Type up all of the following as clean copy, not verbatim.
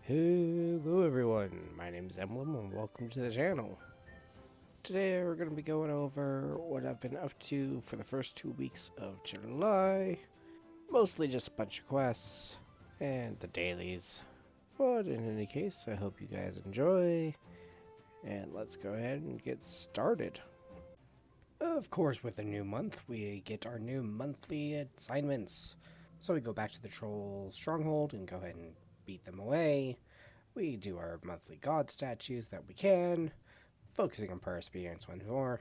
Hello everyone, my name is Emblem and welcome to the channel. Today we're going to be going over what I've been up to for the first 2 weeks of July. Mostly just a bunch of quests and the dailies. But in any case, I hope you guys enjoy. And let's go ahead and get started. Of course, with a new month, we get our new monthly assignments. So we go back to the Troll Stronghold and go ahead and beat them away. We do our monthly god statues that we can, focusing on prayer experience once more,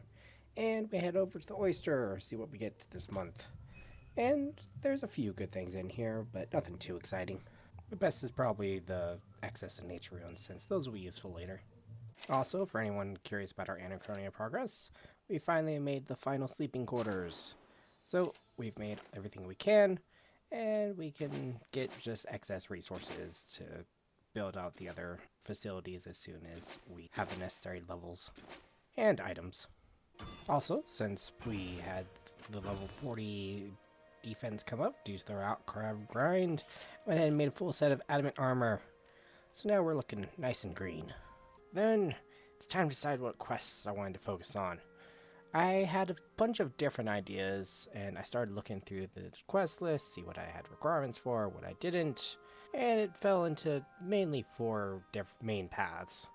and we head over to the Oyster, see what we get this month. And there's a few good things in here, but nothing too exciting. The best is probably the excess and nature runes, since those will be useful later. Also, for anyone curious about our Anachronia progress, we finally made the final sleeping quarters. So, we've made everything we can, and we can get just excess resources to build out the other facilities as soon as we have the necessary levels and items. Also, since we had the level 40 defense come up due to the crab grind, I went ahead and made a full set of adamant armor. So now we're looking nice and green. Then it's time to decide what quests I wanted to focus on. I had a bunch of different ideas, and I started looking through the quest list, see what I had requirements for, what I didn't, and it fell into mainly 4 main paths.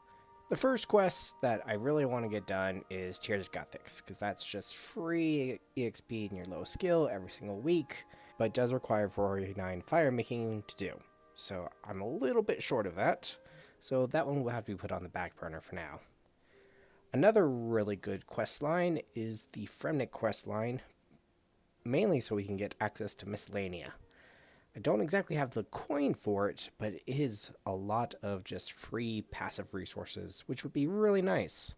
The first quest that I really want to get done is Tears of Guthix, because that's just free EXP in your lowest skill every single week, but does require 49 fire making to do. So I'm a little bit short of that, so that one will have to be put on the back burner for now. Another really good quest line is the Fremnik quest line, mainly so we can get access to Miscellanea. I don't exactly have the coin for it, but it is a lot of just free passive resources, which would be really nice.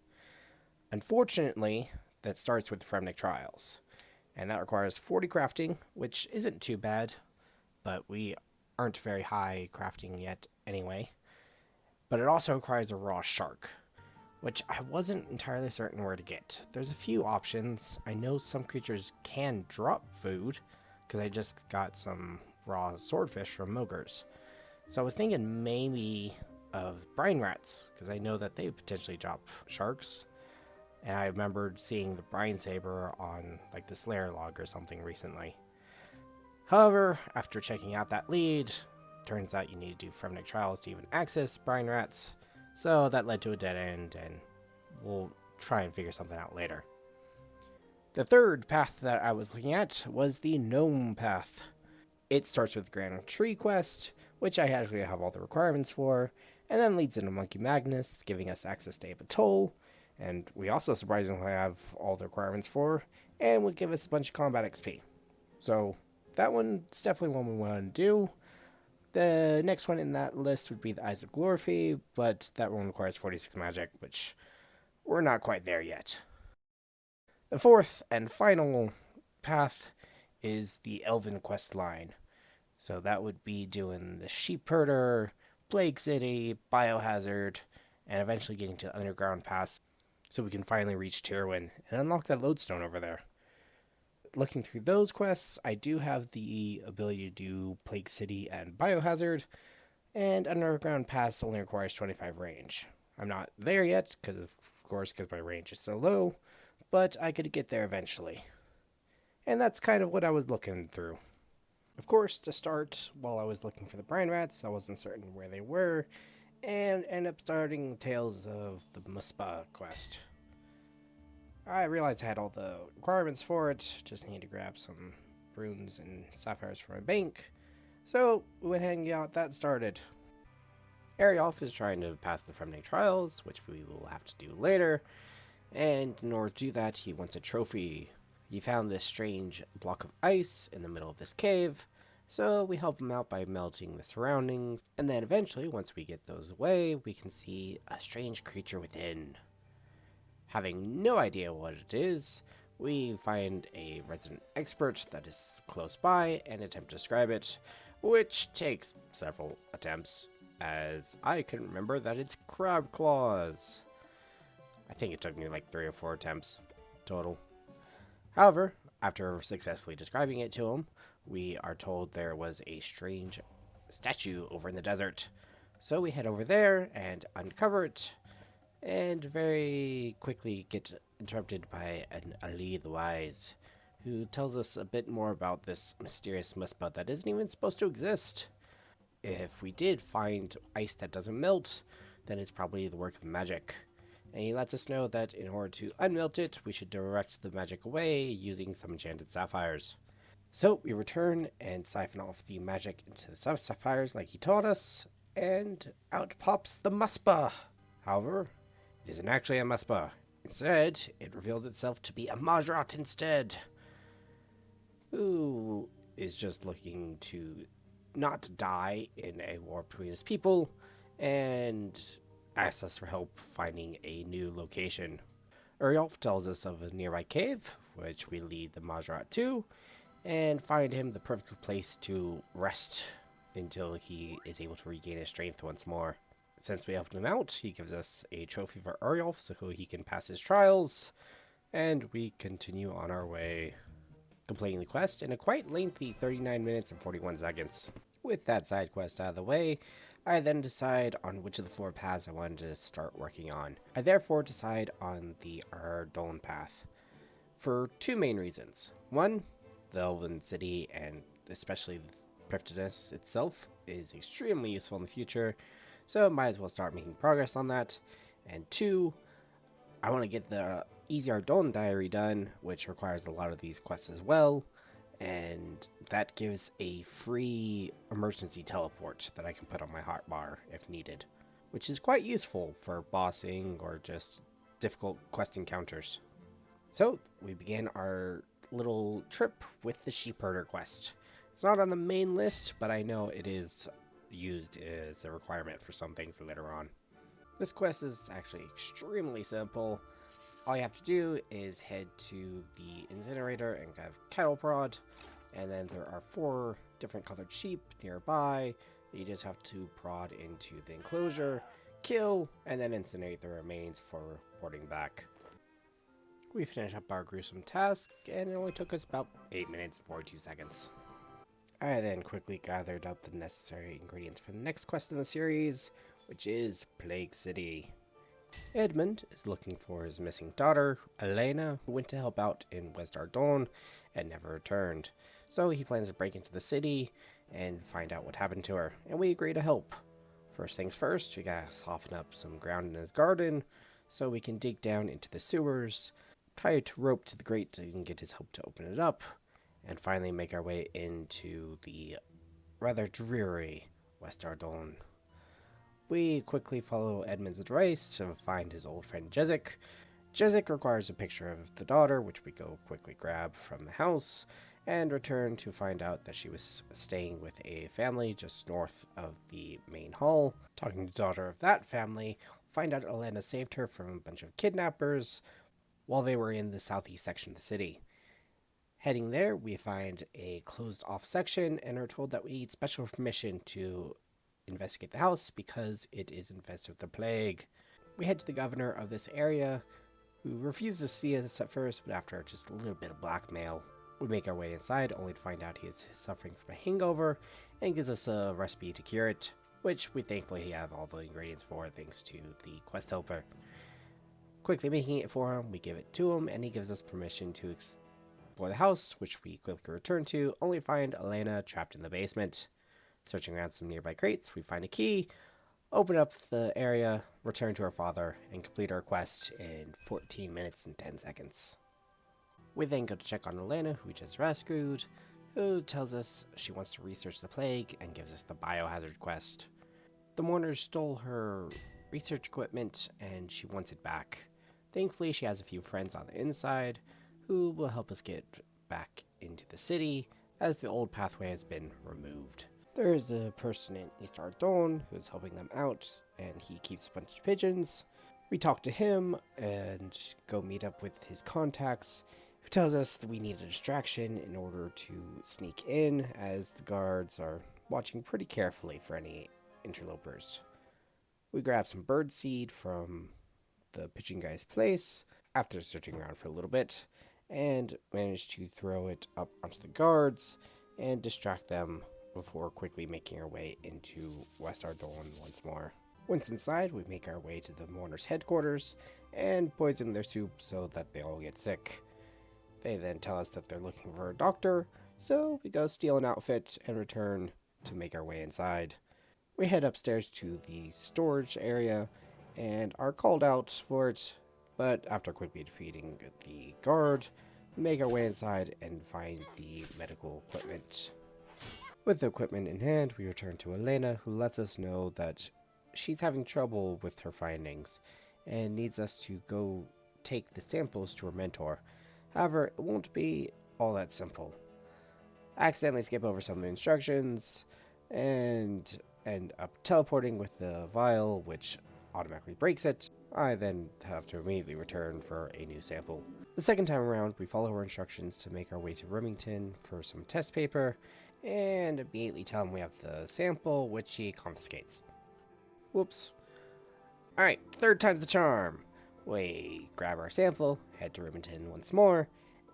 Unfortunately, that starts with the Fremnik Trials, and that requires 40 crafting, which isn't too bad, but we aren't very high crafting yet anyway. But it also requires a raw shark, which I wasn't entirely certain where to get. There's a few options. I know some creatures can drop food, because I just got some raw swordfish from Mogers. So I was thinking maybe of brine rats, because I know that they potentially drop sharks. And I remembered seeing the brine saber on like the Slayer log or something recently. However, after checking out that lead, turns out you need to do Fremnik Trials to even access brine rats. So that led to a dead end, and we'll try and figure something out later. The third path that I was looking at was the Gnome path. It starts with Grand Tree Quest, which I actually have all the requirements for, and then leads into Monkey Magnus, giving us access to Apatol, and we also surprisingly have all the requirements for, and will give us a bunch of combat XP. So that one's definitely one we want to do. The next one in that list would be the Eyes of Glorphy, but that one requires 46 magic, which we're not quite there yet. The fourth and final path is the Elven quest line. So that would be doing the Sheep Herder, Plague City, Biohazard, and eventually getting to the Underground Pass so we can finally reach Tyrwin and unlock that lodestone over there. Looking through those quests, I do have the ability to do Plague City and Biohazard, and Underground Pass only requires 25 range. I'm not there yet, because my range is so low, but I could get there eventually. And that's kind of what I was looking through. Of course, to start, while I was looking for the brine rats, I wasn't certain where they were, and ended up starting Tales of the Muspah quest. I realized I had all the requirements for it, just need to grab some runes and sapphires from my bank, so we went ahead and got that started. Ariolf is trying to pass the Fremnik Trials, which we will have to do later, and in order to do that, he wants a trophy. He found this strange block of ice in the middle of this cave, so we help him out by melting the surroundings, and then eventually, once we get those away, we can see a strange creature within. Having no idea what it is, we find a resident expert that is close by and attempt to describe it, which takes several attempts, as I couldn't remember that it's crab claws. I think it took me like 3 or 4 attempts total. However, after successfully describing it to him, we are told there was a strange statue over in the desert. So we head over there and uncover it, and very quickly get interrupted by an Ali the Wise, who tells us a bit more about this mysterious Muspah that isn't even supposed to exist. If we did find ice that doesn't melt, then it's probably the work of magic. And he lets us know that in order to unmelt it, we should direct the magic away using some enchanted sapphires. So we return and siphon off the magic into the sapphires like he taught us, and out pops the Muspah. However, it isn't actually a Muspah. Instead, it revealed itself to be a Majrat instead, who is just looking to not die in a war between his people, and asks us for help finding a new location. Uriolf tells us of a nearby cave, which we lead the Majrat to, and find him the perfect place to rest until he is able to regain his strength once more. Since we helped him out, he gives us a trophy for Uriolf so he can pass his trials, and we continue on our way, completing the quest in a quite lengthy 39 minutes and 41 seconds. With that side quest out of the way, I then decide on which of the 4 paths I wanted to start working on. I therefore decide on the Ardon path, for 2 main reasons. One, the Elven City, and especially the Prifddinas itself, is extremely useful in the future, so might as well start making progress on that. And 2, I want to get the Easy Ardon diary done, which requires a lot of these quests as well, and that gives a free emergency teleport that I can put on my hotbar if needed, which is quite useful for bossing or just difficult quest encounters. So we begin our little trip with the sheep herder quest. It's not on the main list, but I know it is used as a requirement for some things later on. This quest is actually extremely simple. All you have to do is head to the incinerator and have cattle prod, and then there are 4 different colored sheep nearby that you just have to prod into the enclosure, kill, and then incinerate the remains before reporting back. We finish up our gruesome task, and it only took us about 8 minutes and 42 seconds. I then quickly gathered up the necessary ingredients for the next quest in the series, which is Plague City. Edmund is looking for his missing daughter, Elena, who went to help out in West Ardon and never returned. So he plans to break into the city and find out what happened to her, and we agree to help. First things first, we gotta soften up some ground in his garden so we can dig down into the sewers, tie a rope to the grate and get his help to open it up, and finally make our way into the rather dreary West Ardon. We quickly follow Edmund's advice to find his old friend Jezik. Jezik requires a picture of the daughter, which we go quickly grab from the house, and return to find out that she was staying with a family just north of the main hall. Talking to the daughter of that family, find out Elena saved her from a bunch of kidnappers while they were in the southeast section of the city. Heading there, we find a closed-off section and are told that we need special permission to investigate the house because it is infested with the plague. We head to the governor of this area, who refuses to see us at first, but after just a little bit of blackmail, we make our way inside, only to find out he is suffering from a hangover and gives us a recipe to cure it, which we thankfully have all the ingredients for thanks to the quest helper. Quickly making it for him, we give it to him, and he gives us permission to explore the house, which we quickly return to, only to find Elena trapped in the basement. Searching around some nearby crates, we find a key, open up the area, return to our father, and complete our quest in 14 minutes and 10 seconds. We then go to check on Elena, who we just rescued, who tells us she wants to research the plague and gives us the biohazard quest. The mourners stole her research equipment and she wants it back. Thankfully, she has a few friends on the inside who will help us get back into the city as the old pathway has been removed. There is a person in East Ardon who is helping them out, and he keeps a bunch of pigeons. We talk to him and go meet up with his contacts, who tells us that we need a distraction in order to sneak in, as the guards are watching pretty carefully for any interlopers. We grab some birdseed from the pigeon guy's place after searching around for a little bit, and manage to throw it up onto the guards and distract them before quickly making our way into West Ardorn once more. Once inside, we make our way to the mourners' headquarters and poison their soup so that they all get sick. They then tell us that they're looking for a doctor, so we go steal an outfit and return to make our way inside. We head upstairs to the storage area and are called out for it, but after quickly defeating the guard, we make our way inside and find the medical equipment. With the equipment in hand, we return to Elena, who lets us know that she's having trouble with her findings and needs us to go take the samples to her mentor. However, it won't be all that simple. I accidentally skip over some of the instructions and end up teleporting with the vial, which automatically breaks it. I then have to immediately return for a new sample. The second time around, we follow her instructions to make our way to Remington for some test paper, and immediately tell him we have the sample, which he confiscates. Whoops. Alright, third time's the charm. We grab our sample, head to Remington once more,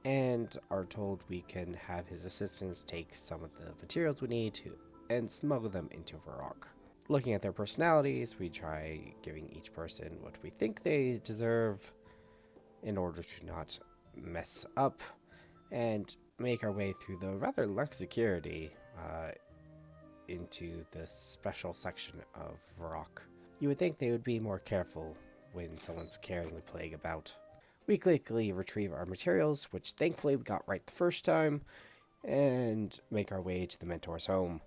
and are told we can have his assistants take some of the materials we need to and smuggle them into Varrock. Looking at their personalities, we try giving each person what we think they deserve in order to not mess up, and make our way through the rather lax security into the special section of Varrock. You would think they would be more careful when someone's carrying the plague about. We quickly retrieve our materials, which thankfully we got right the first time, and make our way to the mentor's home.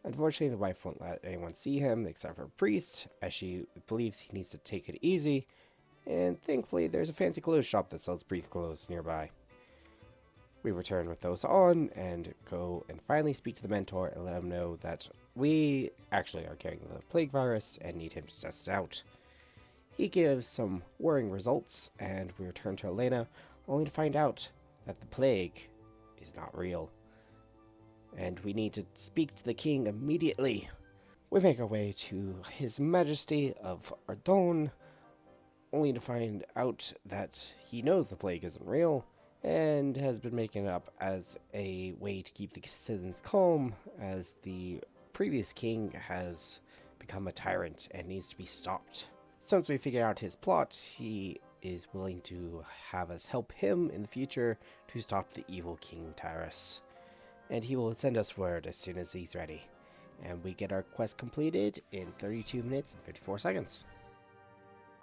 Unfortunately, the wife won't let anyone see him except for a priest, as she believes he needs to take it easy, and thankfully there's a fancy clothes shop that sells brief clothes nearby. We return with those on and go and finally speak to the mentor and let him know that we actually are carrying the plague virus and need him to test it out. He gives some worrying results, and we return to Elena, only to find out that the plague is not real, and we need to speak to the king immediately. We make our way to His Majesty of Ardorn, only to find out that he knows the plague isn't real, and has been making it up as a way to keep the citizens calm, as the previous king has become a tyrant and needs to be stopped. Since we figured out his plot, he is willing to have us help him in the future to stop the evil King Tyrus. And he will send us word as soon as he's ready. And we get our quest completed in 32 minutes and 54 seconds.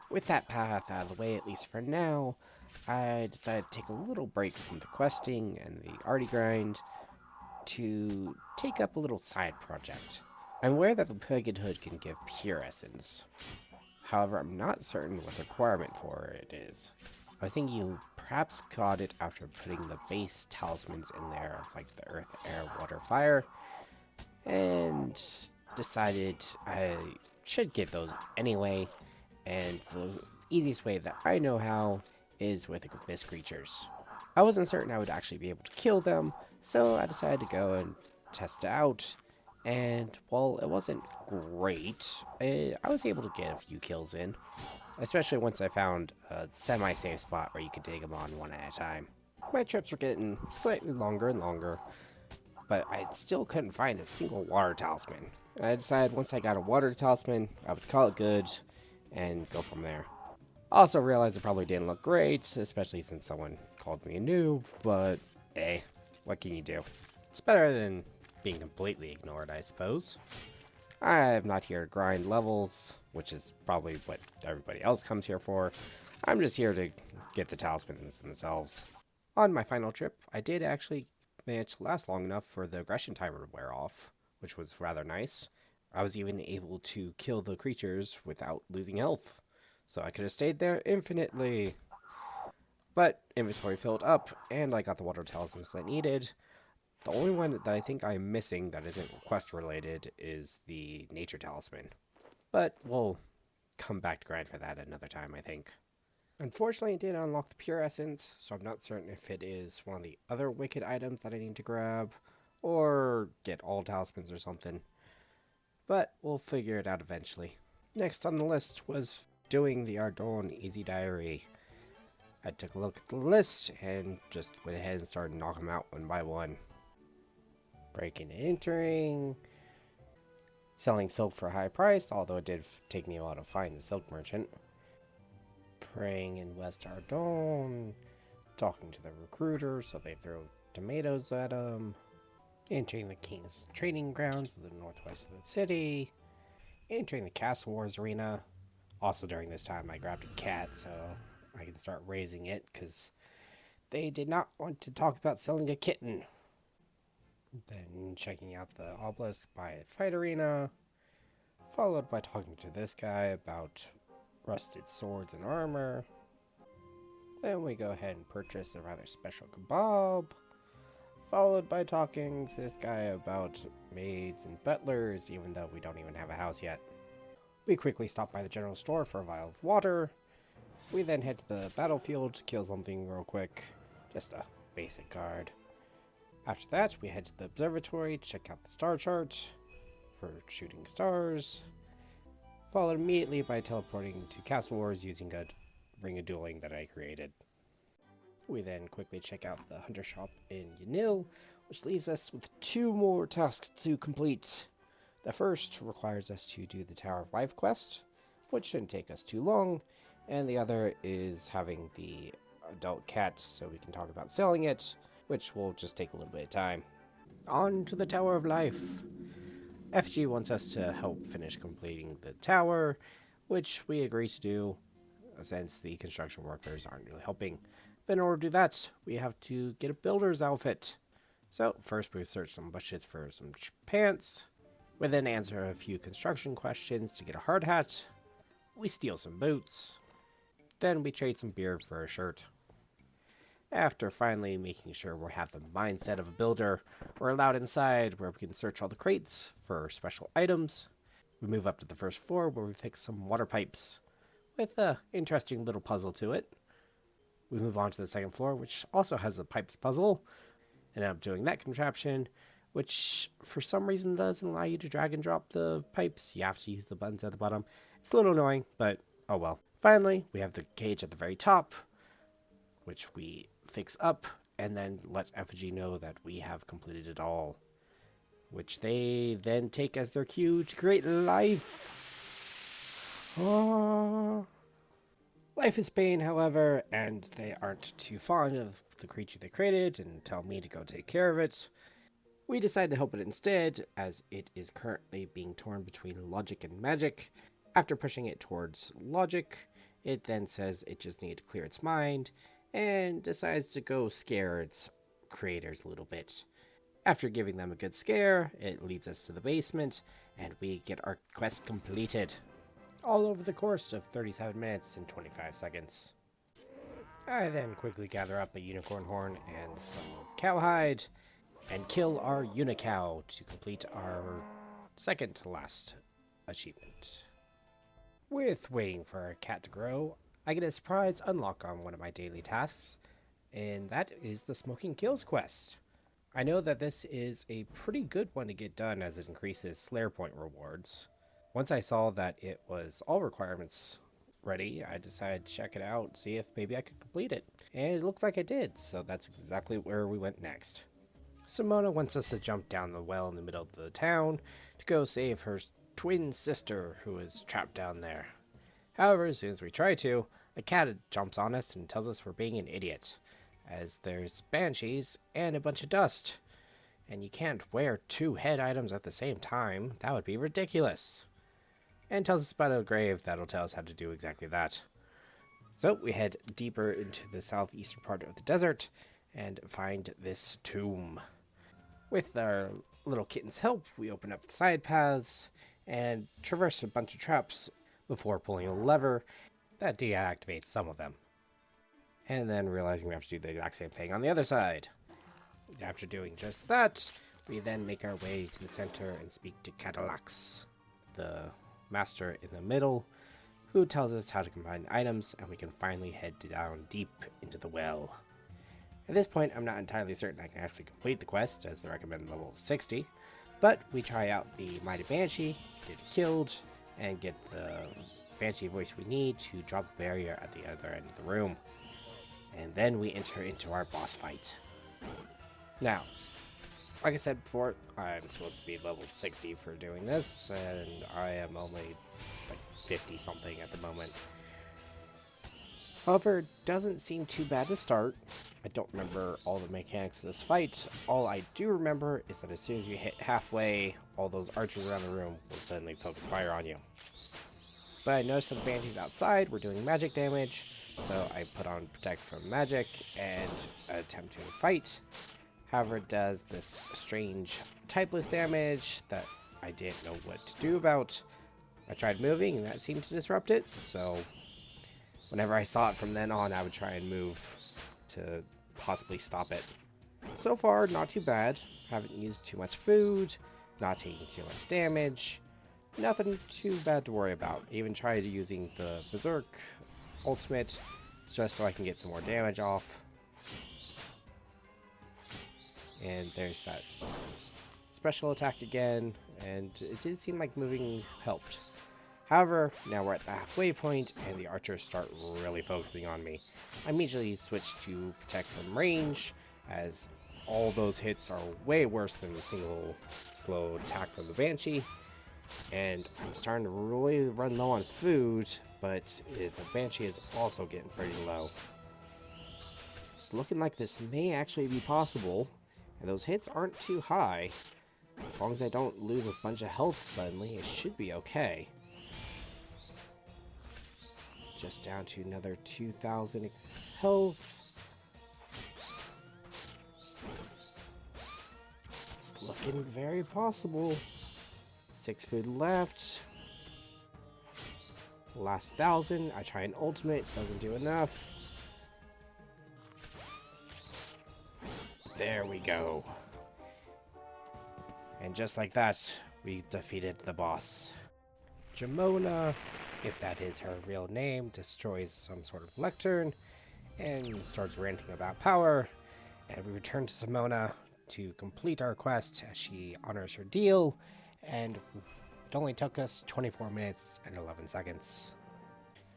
With that path out of the way, at least for now, I decided to take a little break from the questing and the Ardy grind to take up a little side project. I'm aware that the Pagan Hood can give pure essence. However, I'm not certain what the requirement for it is. I was thinking you perhaps got it after putting the base talismans in there of like the earth, air, water, fire, and decided I should get those anyway, and the easiest way that I know how is with abyss creatures. I wasn't certain I would actually be able to kill them, so I decided to go and test it out, and while it wasn't great, I was able to get a few kills in, especially once I found a semi-safe spot where you could dig them on one at a time. My trips were getting slightly longer and longer, but I still couldn't find a single water talisman. And I decided once I got a water talisman, I would call it good and go from there. I also realized it probably didn't look great, especially since someone called me a noob, but hey, what can you do? It's better than being completely ignored, I suppose. I'm not here to grind levels, which is probably what everybody else comes here for. I'm just here to get the talismans themselves. On my final trip, I did actually manage to last long enough for the aggression timer to wear off, which was rather nice. I was even able to kill the creatures without losing health, so I could have stayed there infinitely. But inventory filled up, and I got the water talismans I needed. The only one that I think I'm missing that isn't quest related is the nature talisman. But we'll come back to grind for that another time, I think. Unfortunately, it did unlock the pure essence, so I'm not certain if it is one of the other wicked items that I need to grab, or get all talismans or something. But we'll figure it out eventually. Next on the list was doing the Ardorn Easy Diary. I took a look at the list and just went ahead and started knocking them out one by one. breaking and entering, selling silk for a high price, although it did take me a while to find the silk merchant, praying in West Ardon, talking to the recruiter so they throw tomatoes at him, entering the king's training grounds in the northwest of the city, entering the Castle Wars arena. Also during this time I grabbed a cat so I can start raising it, because they did not want to talk about selling a kitten. Then checking out the obelisk by a fight arena, followed by talking to this guy about rusted swords and armor. Then we go ahead and purchase a rather special kebab, followed by talking to this guy about maids and butlers, even though we don't even have a house yet. We quickly stop by the general store for a vial of water. We then head to the battlefield to kill something real quick, just a basic guard. After that, we head to the observatory to check out the star chart for shooting stars, followed immediately by teleporting to Castle Wars using a ring of dueling that I created. We then quickly check out the hunter shop in Yanil, which leaves us with 2 more tasks to complete. The first requires us to do the Tower of Life quest, which shouldn't take us too long, and the other is having the adult cat so we can talk about selling it, which will just take a little bit of time. On to the Tower of Life. FG wants us to help finish completing the tower, which we agree to do since the construction workers aren't really helping. But in order to do that, we have to get a builder's outfit. So first we search some bushes for some pants. We then answer a few construction questions to get a hard hat. We steal some boots. Then we trade some beard for a shirt. After finally making sure we have the mindset of a builder, we're allowed inside where we can search all the crates for special items. We move up to the first floor where we fix some water pipes with an interesting little puzzle to it. We move on to the second floor, which also has a pipes puzzle, and end up doing that contraption, which for some reason doesn't allow you to drag and drop the pipes. You have to use the buttons at the bottom. It's a little annoying, but oh well. Finally, we have the cage at the very top, which we fix up and then let Effigy know that we have completed it all, which they then take as their cue to create life. Oh. Life is pain, however, and they aren't too fond of the creature they created and tell me to go take care of it. We decide to help it instead, as it is currently being torn between logic and magic. After pushing it towards logic, it then says it just needed to clear its mind, and decides to go scare its creators a little bit. After giving them a good scare, it leads us to the basement, and we get our quest completed. All over the course of 37 minutes and 25 seconds. I then quickly gather up a unicorn horn and some cowhide, and kill our unicow to complete our second to last achievement. With waiting for our cat to grow, I get a surprise unlock on one of my daily tasks, and that is the Smoking Kills quest. I know that this is a pretty good one to get done as it increases Slayer Point rewards. Once I saw that it was all requirements ready, I decided to check it out, see if maybe I could complete it. And it looks like I did, so that's exactly where we went next. Simona wants us to jump down the well in the middle of the town to go save her twin sister who is trapped down there. However, as soon as we try to, a cat jumps on us and tells us we're being an idiot, as there's banshees and a bunch of dust, and you can't wear 2 head items at the same time. That would be ridiculous. And tells us about a grave that'll tell us how to do exactly that. So we head deeper into the southeastern part of the desert and find this tomb. With our little kitten's help, we open up the side paths and traverse a bunch of traps before pulling a lever that deactivates some of them. And then realizing we have to do the exact same thing on the other side. After doing just that, we then make our way to the center and speak to Cadillacs, the master in the middle, who tells us how to combine the items, and we can finally head down deep into the well. At this point, I'm not entirely certain I can actually complete the quest, as the recommended level is 60, but we try out the Mighty Banshee, get it killed, and get the Banshee voice we need to drop a barrier at the other end of the room. And then we enter into our boss fight. Now, Like I said before, I'm supposed to be level 60 for doing this, and I am only like 50 something at the moment. However, it doesn't seem too bad to start. I don't remember all the mechanics of this fight. All I do remember is that as soon as you hit halfway, all those archers around the room will suddenly focus fire on you. But I noticed that the banshees outside were doing magic damage, so I put on Protect from Magic and attempt to fight. However, it does this strange typeless damage that I didn't know what to do about. I tried moving and that seemed to disrupt it, so whenever I saw it from then on, I would try and move to possibly stop it. So far, not too bad. Haven't used too much food, not taking too much damage. Nothing too bad to worry about. Even tried using the Berserk ultimate just so I can get some more damage off. And there's that special attack again, and it did seem like moving helped. However, now we're at the halfway point, and the archers start really focusing on me. I immediately switch to Protect from range, as all those hits are way worse than the single slow attack from the Banshee. And I'm starting to really run low on food, but the Banshee is also getting pretty low. It's looking like this may actually be possible, and those hits aren't too high. As long as I don't lose a bunch of health suddenly, it should be okay. Just down to another 2,000 health. It's looking very possible. 6 food left. Last 1,000. I try an ultimate, doesn't do enough. There we go. And just like that, we defeated the boss. Jamona, if that is her real name, destroys some sort of lectern and starts ranting about power. And we return to Simona to complete our quest as she honors her deal. And it only took us 24 minutes and 11 seconds.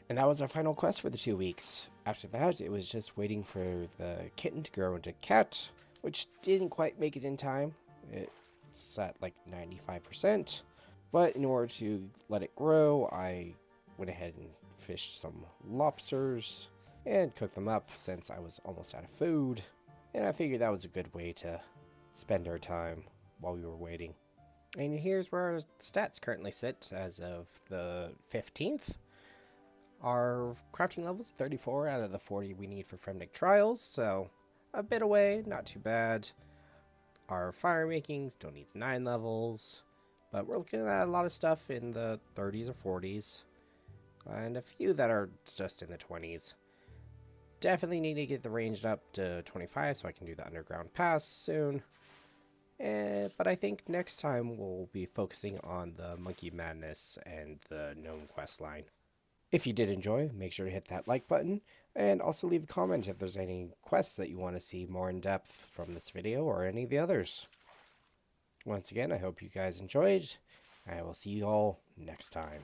And that was our final quest for the 2 weeks. After that, it was just waiting for the kitten to grow into cat, which didn't quite make it in time. It's at like 95%. But in order to let it grow, I went ahead and fished some lobsters and cooked them up since I was almost out of food. And I figured that was a good way to spend our time while we were waiting. And here's where our stats currently sit as of the 15th. Our crafting level is 34 out of the 40 we need for Fremdek Trials, so a bit away, not too bad. Our fire making still needs 9 levels, but we're looking at a lot of stuff in the 30s or 40s, and a few that are just in the 20s. Definitely need to get the ranged up to 25 so I can do the underground pass soon. But I think next time we'll be focusing on the Monkey Madness and the Gnome quest line. If you did enjoy, make sure to hit that like button, and also leave a comment if there's any quests that you want to see more in depth from this video or any of the others. Once again, I hope you guys enjoyed, and I will see you all next time.